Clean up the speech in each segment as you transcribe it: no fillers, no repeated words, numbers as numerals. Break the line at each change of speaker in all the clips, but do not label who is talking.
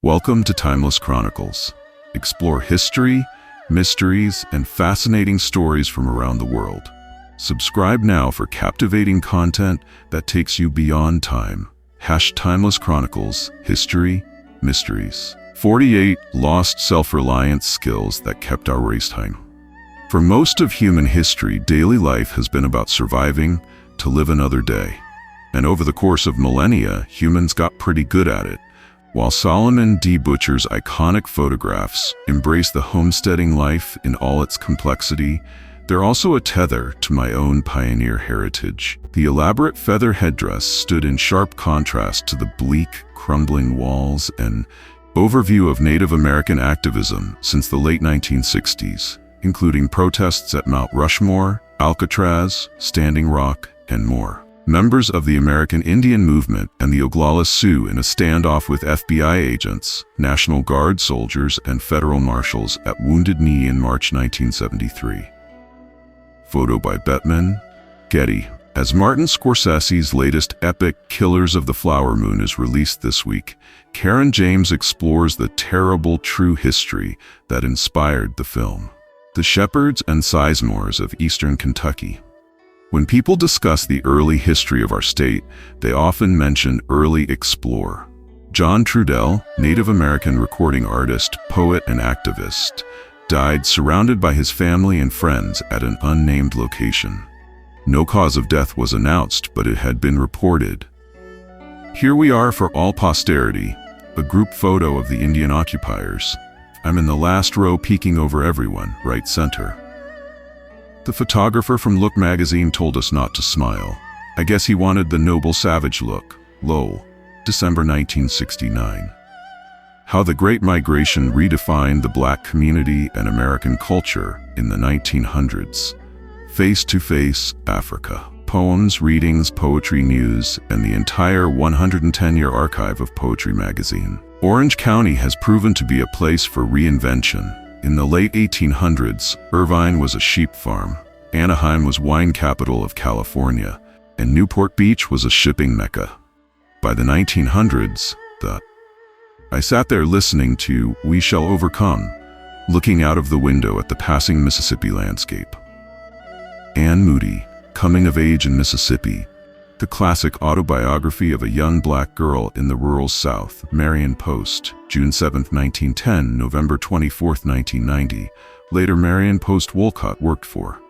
Welcome to Timeless Chronicles. Explore history, mysteries, and fascinating stories from around the world. Subscribe now for captivating content that takes you beyond time. #Timeless Chronicles, History, Mysteries. 48 Lost Self-Reliance Skills That Kept Our Race High. For most of human history, daily life has been about surviving to live another day. And over the course of millennia, humans got pretty good at it. While Solomon D. Butcher's iconic photographs embrace the homesteading life in all its complexity, they're also a tether to my own pioneer heritage. The elaborate feather headdress stood in sharp contrast to the bleak, crumbling walls and overview of Native American activism since the late 1960s, including protests at Mount Rushmore, Alcatraz, Standing Rock, and more. Members of the American Indian Movement and the Oglala Sioux in a standoff with FBI agents, National Guard soldiers, and federal marshals at Wounded Knee in March 1973. Photo by Bettman, Getty. As Martin Scorsese's latest epic Killers of the Flower Moon is released this week, Karen James explores the terrible true history that inspired the film. The Shepherds and Sizemores of Eastern Kentucky. When people discuss the early history of our state, they often mention early explorer. John Trudell, Native American recording artist, poet, and activist, died surrounded by his family and friends at an unnamed location. No cause of death was announced, but it had been reported. Here we are for all posterity, a group photo of the Indian occupiers. I'm in the last row peeking over everyone, right center. The photographer from Look magazine told us not to smile. I guess he wanted the noble savage look. Lowell, December 1969. How the Great Migration redefined the Black community and American culture in the 1900s. Face to Face, Africa. Poems, readings, poetry news, and the entire 110-year archive of Poetry magazine. Orange County has proven to be a place for reinvention. In the late 1800s, Irvine was a sheep farm, Anaheim was wine capital of California, and Newport Beach was a shipping mecca. By the 1900s, I sat there listening to We Shall Overcome, looking out of the window at the passing Mississippi landscape. Anne Moody, Coming of Age in Mississippi, the classic autobiography of a young black girl in the rural South. Marion Post, June 7, 1910, November 24, 1990. Later Marion Post Wolcott worked for.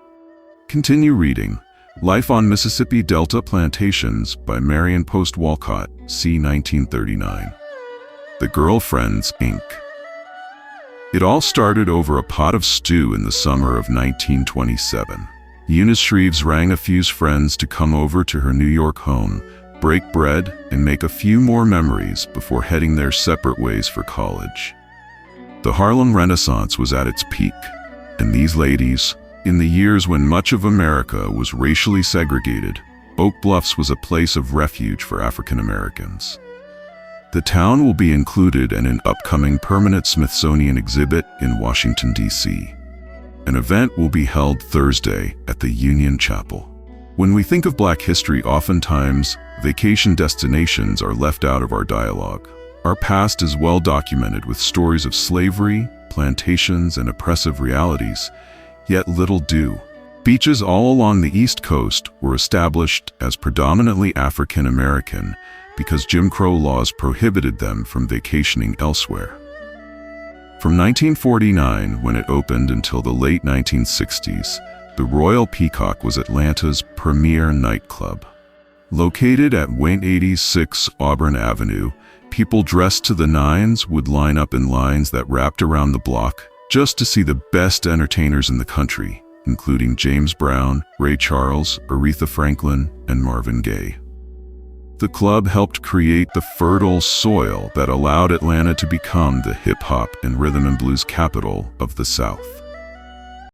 Continue reading. Life on Mississippi Delta Plantations by Marion Post Wolcott, c. 1939. The Girlfriends, Inc. It all started over a pot of stew in the summer of 1927. Eunice Shreves rang a few friends to come over to her New York home, break bread, and make a few more memories before heading their separate ways for college. The Harlem Renaissance was at its peak, and these ladies, in the years when much of America was racially segregated, Oak Bluffs was a place of refuge for African Americans. The town will be included in an upcoming permanent Smithsonian exhibit in Washington, D.C. An event will be held Thursday at the Union Chapel. When we think of Black history, oftentimes, vacation destinations are left out of our dialogue. Our past is well documented with stories of slavery, plantations, and oppressive realities, yet little do. Beaches all along the East Coast were established as predominantly African American because Jim Crow laws prohibited them from vacationing elsewhere. From 1949, when it opened, until the late 1960s, the Royal Peacock was Atlanta's premier nightclub. Located at 186 Auburn Avenue, people dressed to the nines would line up in lines that wrapped around the block just to see the best entertainers in the country, including James Brown, Ray Charles, Aretha Franklin, and Marvin Gaye. The club helped create the fertile soil that allowed Atlanta to become the hip-hop and rhythm and blues capital of the South.